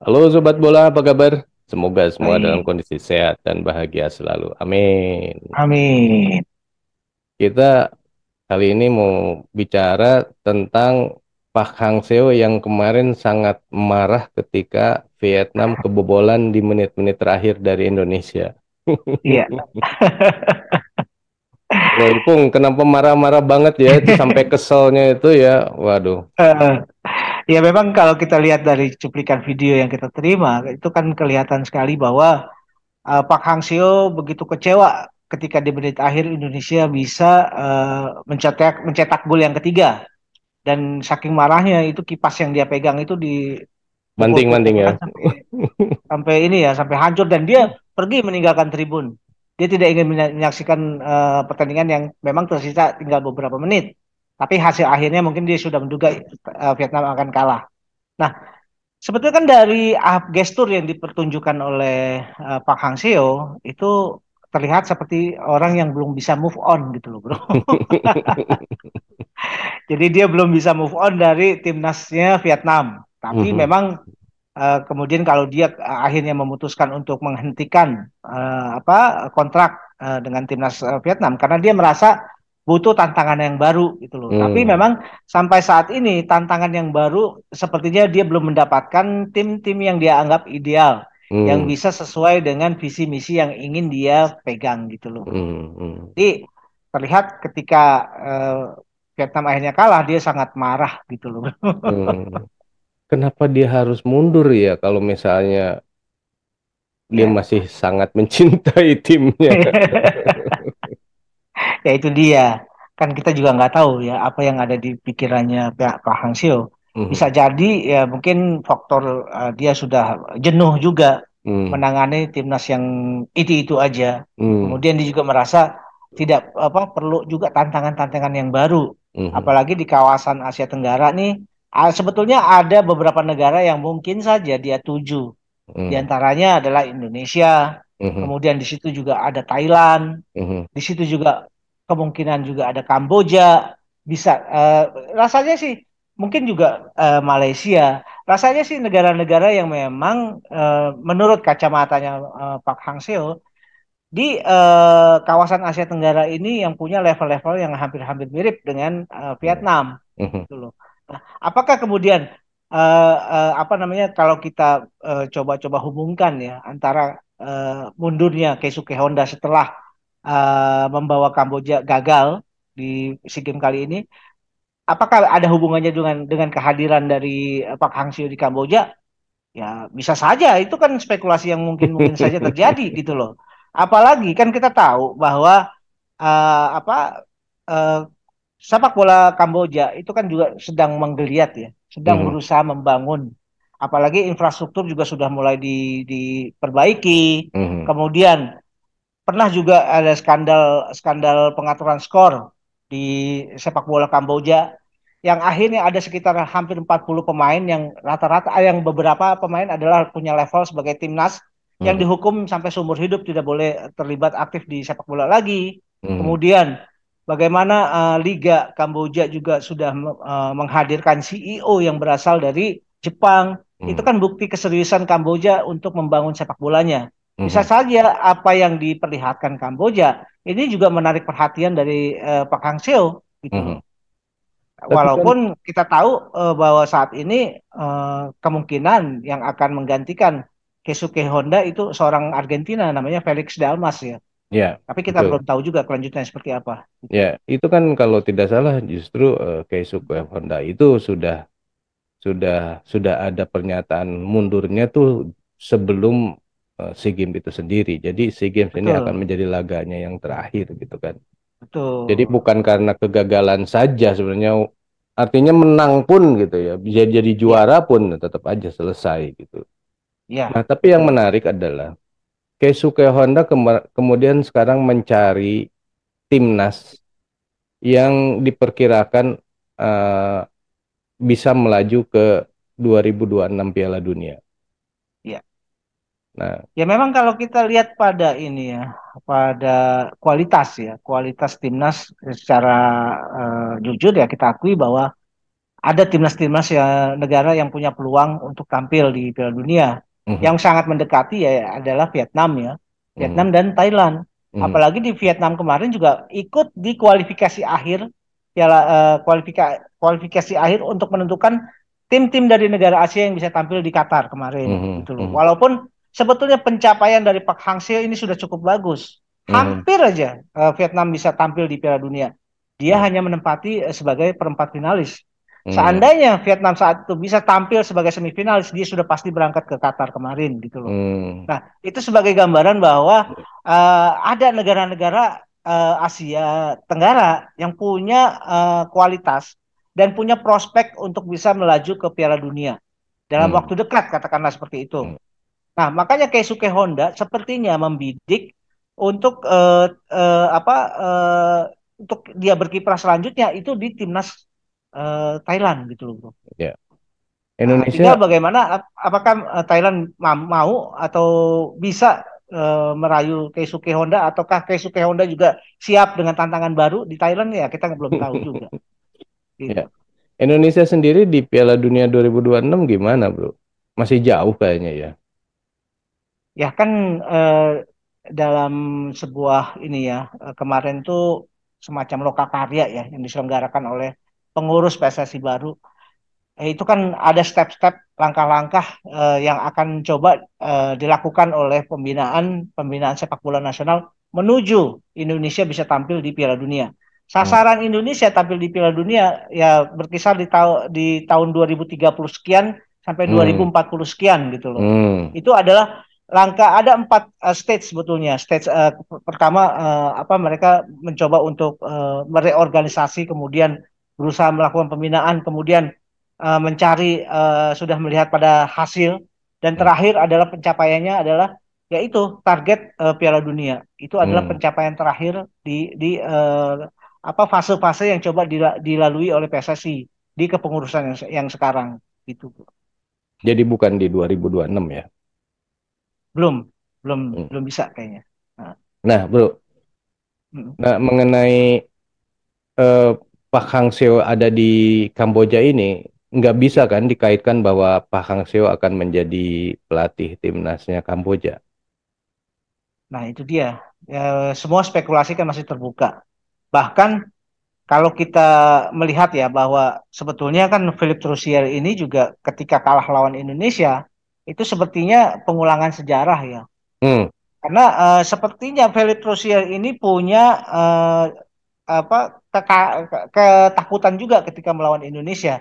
Halo Sobat Bola, apa kabar? Semoga semua dalam Baik, kondisi sehat dan bahagia selalu. Amin. amin. Kita kali ini mau bicara tentang Pak Hang Seo yang kemarin sangat marah ketika Vietnam kebobolan di menit-menit terakhir dari Indonesia. Iya. Wah, Ipung, kenapa marah-marah banget ya? Itu sampai keselnya itu ya. Waduh. Eh, Ya memang kalau kita lihat dari cuplikan video yang kita terima, itu kan kelihatan sekali bahwa Pak Hang Seo begitu kecewa ketika di menit akhir Indonesia bisa mencetak gol yang ketiga. Dan saking marahnya itu kipas yang dia pegang itu Manting-manting ya. dipukul-pukulkan sampai sampai ini ya, sampai hancur dan dia pergi meninggalkan tribun. Dia tidak ingin menyaksikan pertandingan yang memang tersisa tinggal beberapa menit. Tapi hasil akhirnya mungkin dia sudah menduga Vietnam akan kalah. Nah, sebetulnya kan dari gestur yang dipertunjukkan oleh Pak Hang Seo itu terlihat seperti orang yang belum bisa move on gitu loh, bro. Jadi dia belum bisa move on dari timnasnya Vietnam. Tapi Mhm. memang kemudian kalau dia akhirnya memutuskan untuk menghentikan kontrak dengan timnas Vietnam karena dia merasa butuh tantangan yang baru gitu loh. Tapi Hmm. memang sampai saat ini tantangan yang baru sepertinya dia belum mendapatkan tim-tim yang dia anggap ideal, yang Hmm. bisa sesuai dengan visi misi yang ingin dia pegang gitu loh. Hmm. Hmm. Jadi terlihat ketika eh, Vietnam akhirnya kalah dia sangat marah gitu loh. Hmm. Kenapa dia harus mundur ya kalau misalnya dia Ya. masih sangat mencintai timnya? Ya itu dia. Kan kita juga nggak tahu ya apa yang ada di pikirannya Pak Hang Seo. Bisa Mhm. jadi ya mungkin faktor dia sudah jenuh juga Hmm. menangani timnas yang itu aja. Hmm. Kemudian dia juga merasa tidak perlu juga tantangan-tantangan yang baru. Mhm. Apalagi di kawasan Asia Tenggara nih sebetulnya ada beberapa negara yang mungkin saja dia tuju. Di Hmm. antaranya adalah Indonesia. Mhm. Kemudian di situ juga ada Thailand, Mhm. di situ juga kemungkinan juga ada Kamboja, bisa rasanya sih mungkin juga Malaysia. Rasanya sih negara-negara yang memang menurut kacamatanya Pak Hang Seo di kawasan Asia Tenggara ini yang punya level-level yang hampir-hampir mirip dengan Mhm. Vietnam Mhm. gitu loh. Nah, apakah kemudian apa namanya kalau kita coba-coba hubungkan ya antara mundurnya Keisuke Honda setelah membawa Kamboja gagal di SEA Games kali ini, apakah ada hubungannya dengan kehadiran dari Pak Hang Seo di Kamboja? Ya bisa saja, itu kan spekulasi yang mungkin-mungkin saja terjadi gitu loh. Apalagi kan kita tahu bahwa apa eh, sepak bola Kamboja itu kan juga sedang menggeliat ya, sedang Mhm. berusaha membangun. Apalagi infrastruktur juga sudah mulai diperbaiki. Mhm. Kemudian pernah juga ada skandal skandal pengaturan skor di sepak bola Kamboja yang akhirnya ada sekitar hampir 40 pemain yang rata-rata yang beberapa pemain adalah punya level sebagai timnas yang Mhm. dihukum sampai seumur hidup tidak boleh terlibat aktif di sepak bola lagi. Mhm. Kemudian bagaimana Liga Kamboja juga sudah menghadirkan CEO yang berasal dari Jepang. Itu Mhm. kan bukti keseriusan Kamboja untuk membangun sepak bolanya. Bisa Mhm. saja apa yang diperlihatkan Kamboja ini juga menarik perhatian dari Pak Hang Seo gitu loh. Mhm. Tapi kan Walaupun kita tahu bahwa saat ini kemungkinan yang akan menggantikan Keisuke Honda itu seorang Argentina namanya Felix Dalmas ya. ya Tapi kita betul. belum tahu juga kelanjutannya seperti apa. Gitu. Ya, itu kan kalau tidak salah justru Keisuke Honda itu sudah sudah ada pernyataan mundurnya tuh sebelum SEA Games itu sendiri. Jadi SEA Games ini akan Betul, menjadi laganya yang terakhir gitu kan. Jadi betul. bukan karena kegagalan saja sebenarnya, artinya menang pun gitu ya, bisa jadi Ya, juara pun tetap aja selesai gitu. Nah, ya, tapi yang betul. menarik adalah Keisuke Honda kemudian sekarang mencari timnas yang diperkirakan eh, bisa melaju ke 2026 Piala Dunia. Ya. Nah, Ya memang kalau kita lihat pada ini ya, pada kualitas ya, kualitas timnas secara jujur ya kita akui bahwa ada timnas-timnas ya negara yang punya peluang untuk tampil di Piala Dunia. Mhm, Yang sangat mendekati ya adalah Vietnam ya, mhm, Vietnam dan Thailand. mhm, Apalagi di Vietnam kemarin juga ikut di kualifikasi akhir kualifikasi akhir untuk menentukan tim-tim dari negara Asia yang bisa tampil di Qatar kemarin mhm, gitu loh. mhm, Walaupun sebetulnya pencapaian dari Pak Hang Seo ini sudah cukup bagus. mhm, Hampir aja Vietnam bisa tampil di Piala Dunia. Dia mhm, hanya menempati sebagai perempat finalis. mhm, Seandainya Vietnam saat itu bisa tampil sebagai semifinalis, dia sudah pasti berangkat ke Qatar kemarin gitu loh. mhm, Nah, itu sebagai gambaran bahwa ada negara-negara Asia Tenggara yang punya kualitas dan punya prospek untuk bisa melaju ke Piala Dunia dalam mhm, waktu dekat, katakanlah seperti itu. mhm, Nah, makanya Keisuke Honda sepertinya membidik untuk apa untuk dia berkiprah selanjutnya itu di timnas Thailand gitu loh, bro. ya. Nah, tinggal Indonesia, bagaimana apakah Thailand mau atau bisa merayu Keisuke Honda ataukah Keisuke Honda juga siap dengan tantangan baru di Thailand ya kita belum tahu juga gitu. ya. Indonesia sendiri di Piala Dunia 2026 gimana, Bro? Masih jauh kayaknya ya. Ya kan dalam sebuah ini ya kemarin tuh semacam lokakarya ya yang diselenggarakan oleh pengurus PSSI baru. Itu kan ada step-step langkah-langkah yang akan coba dilakukan oleh pembinaan pembinaan sepak bola nasional menuju Indonesia bisa tampil di Piala Dunia. Hmm, Sasaran Indonesia tampil di Piala Dunia ya berkisar di tahun 2030 sekian sampai hmm, 2040 sekian gitu loh. hmm, Itu adalah langkah ada empat stage sebetulnya. Stage pertama apa mereka mencoba untuk mereorganisasi kemudian berusaha melakukan pembinaan kemudian mencari sudah melihat pada hasil dan hmm, terakhir adalah pencapaiannya adalah yaitu target Piala Dunia itu adalah hmm. pencapaian terakhir di apa fase-fase yang coba dilalui oleh PSSI di kepengurusan yang sekarang gitu. Jadi bukan di 2026 ya. Belum belum Hmm. belum bisa kayaknya. Nah, Nah, Bro, mm, nah mengenai eh, Pak Hang Seo ada di Kamboja ini, nggak bisa ya. kan dikaitkan bahwa Pak Hang Seo akan menjadi pelatih timnasnya Kamboja. Nah, itu dia. Ya, semua spekulasi kan masih terbuka. Bahkan kalau kita melihat ya bahwa sebetulnya kan Philip Trusier ini juga ketika kalah lawan Indonesia itu sepertinya pengulangan sejarah ya. Hmm, Karena sepertinya Philip Trusier ini punya apa ketakutan juga ketika melawan Indonesia.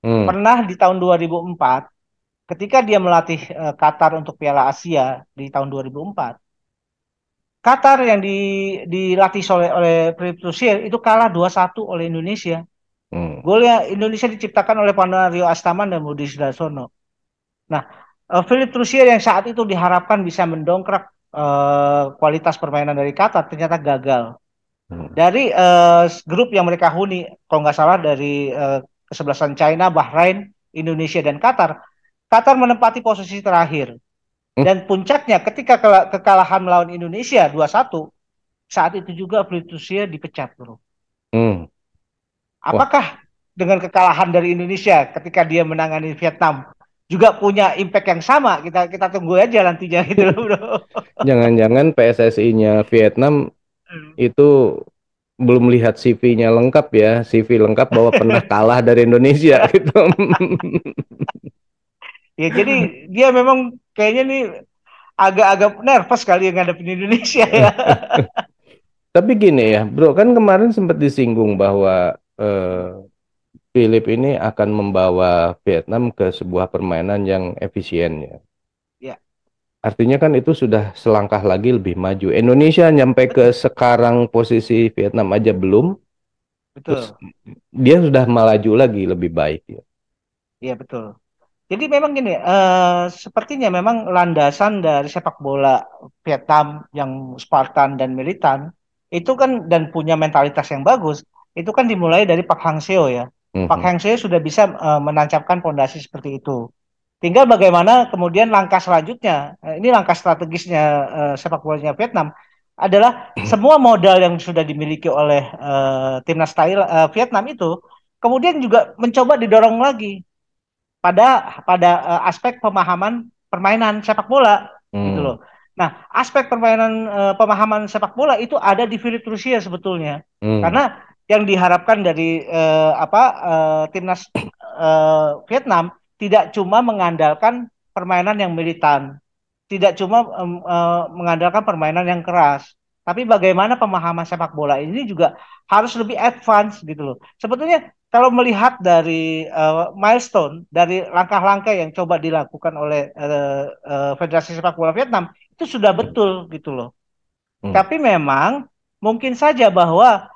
hmm, Pernah di tahun 2004 ketika dia melatih Qatar untuk Piala Asia di tahun 2004, Qatar yang dilatih oleh Philip Trusier itu kalah 2-1 oleh Indonesia. hmm, Golnya Indonesia diciptakan oleh Rio Astaman dan Budi Sudarsono. Nah, Philip Trusier yang saat itu diharapkan bisa mendongkrak kualitas permainan dari Qatar ternyata gagal. hmm, Dari grup yang mereka huni, kalau nggak salah dari kesebelasan China, Bahrain, Indonesia dan Qatar, Qatar menempati posisi terakhir. hmm, Dan puncaknya ketika kekalahan melawan Indonesia 2-1, saat itu juga Philip Trusier dipecat, bro. hmm. Wah, Apakah dengan kekalahan dari Indonesia ketika dia menangani Vietnam juga punya impact yang sama? Kita kita tunggu aja nantinya gitu loh, bro. jangan-jangan PSSI-nya Vietnam itu belum lihat CV-nya lengkap ya, CV lengkap bahwa pernah kalah dari Indonesia gitu. Ya jadi dia memang kayaknya nih agak-agak nervous kali yang ngadepin Indonesia ya. Tapi gini ya, Bro, kan kemarin sempat disinggung bahwa Philip ini akan membawa Vietnam ke sebuah permainan yang efisien ya. Ya, Artinya kan itu sudah selangkah lagi lebih maju. Indonesia nyampe ke betul. sekarang posisi Vietnam aja belum, terus Betul. dia sudah melaju lagi lebih baik ya. Iya, betul. Jadi memang gini, sepertinya memang landasan dari sepak bola Vietnam yang Spartan dan militan itu kan dan punya mentalitas yang bagus, itu kan dimulai dari Pak Hang Seo ya. Pak Mhm. Hang Seo sudah bisa menancapkan fondasi seperti itu. Tinggal bagaimana kemudian langkah selanjutnya, ini langkah strategisnya sepak bolanya Vietnam adalah semua modal yang sudah dimiliki oleh timnas Thailand, Vietnam itu kemudian juga mencoba didorong lagi pada aspek pemahaman permainan sepak bola gitu Hmm. loh. Nah, aspek permainan pemahaman sepak bola itu ada di Philipp Rusia sebetulnya. Hmm. Karena yang diharapkan dari timnas Vietnam tidak cuma mengandalkan permainan yang militan, tidak cuma mengandalkan permainan yang keras, tapi bagaimana pemahaman sepak bola ini juga harus lebih advance gitu loh. Sebetulnya kalau melihat dari milestone, dari langkah-langkah yang coba dilakukan oleh Federasi Sepak Bola Vietnam, itu sudah betul gitu loh. Hmm. Tapi memang mungkin saja bahwa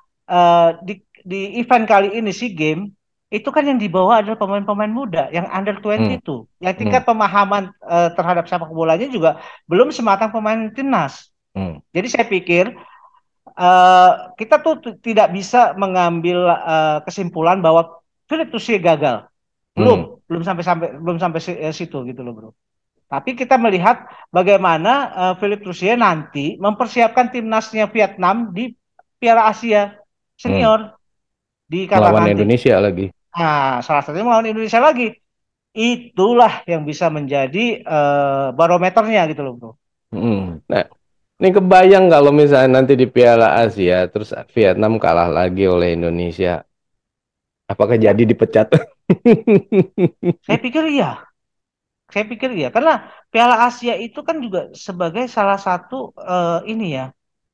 di event kali ini SEA Games itu kan yang dibawa adalah pemain-pemain muda yang under Hmm. 22, yang Hmm. tingkat pemahaman terhadap sepak bolanya juga belum sematang pemain timnas. Hmm. Jadi saya pikir kita tuh tidak bisa mengambil kesimpulan bahwa Philip Tuchel gagal. Hmm. Belum sampai situ gitu loh, Bro. Tapi kita melihat bagaimana Philip Tuchel nanti mempersiapkan timnasnya Vietnam di Piala Asia Hmm. Senior di Qatar Melawan nanti. Indonesia lagi. Nah, salah satunya melawan Indonesia lagi. Itulah yang bisa menjadi barometernya gitu loh, Bro. Hmm. Nah, ini kebayang kalau misalnya nanti di Piala Asia, terus Vietnam kalah lagi oleh Indonesia. Apakah jadi dipecat? Saya pikir iya. Saya pikir iya, karena Piala Asia itu kan juga sebagai salah satu ini ya,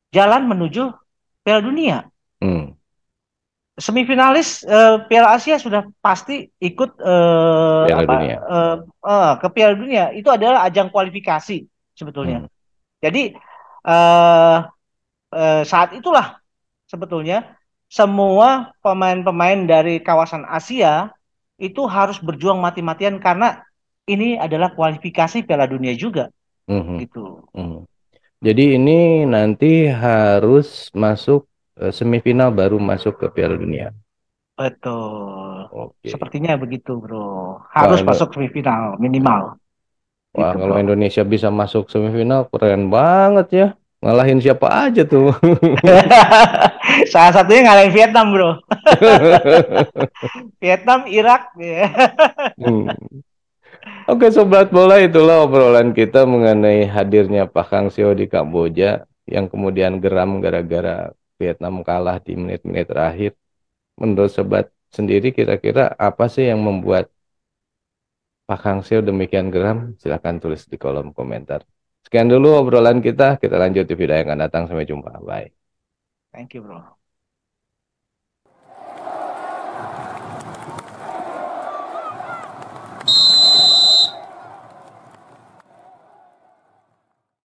jalan menuju Piala Dunia. Hmm. Semifinalis Piala Asia sudah pasti ikut Piala Dunia. ke Piala Dunia. Itu adalah ajang kualifikasi sebetulnya. Hmm. Jadi eh, saat itulah sebetulnya semua pemain-pemain dari kawasan Asia itu harus berjuang mati-matian karena ini adalah kualifikasi Piala Dunia juga Hmm. gitu. Hmm. Jadi ini nanti harus masuk semifinal baru masuk ke Piala Dunia. Betul. Oke. Sepertinya begitu, Bro. Wah, Harus masuk semifinal minimal wah, gitu, kalau Bro. Indonesia bisa masuk semifinal keren banget ya. Ngalahin siapa aja tuh. Salah satunya ngalahin Vietnam, Bro. Vietnam, Irak, ya. Hmm. Oke, sobat bola, itulah obrolan kita mengenai hadirnya Pak Kang Seo di Kamboja yang kemudian geram gara-gara Vietnam kalah di menit-menit terakhir. Menurut sobat sendiri kira-kira apa sih yang membuat Pak Kang Seo demikian geram? Silahkan tulis di kolom komentar. Sekian dulu obrolan kita lanjut di video yang akan datang. Sampai jumpa. Bye. Thank you, Bro.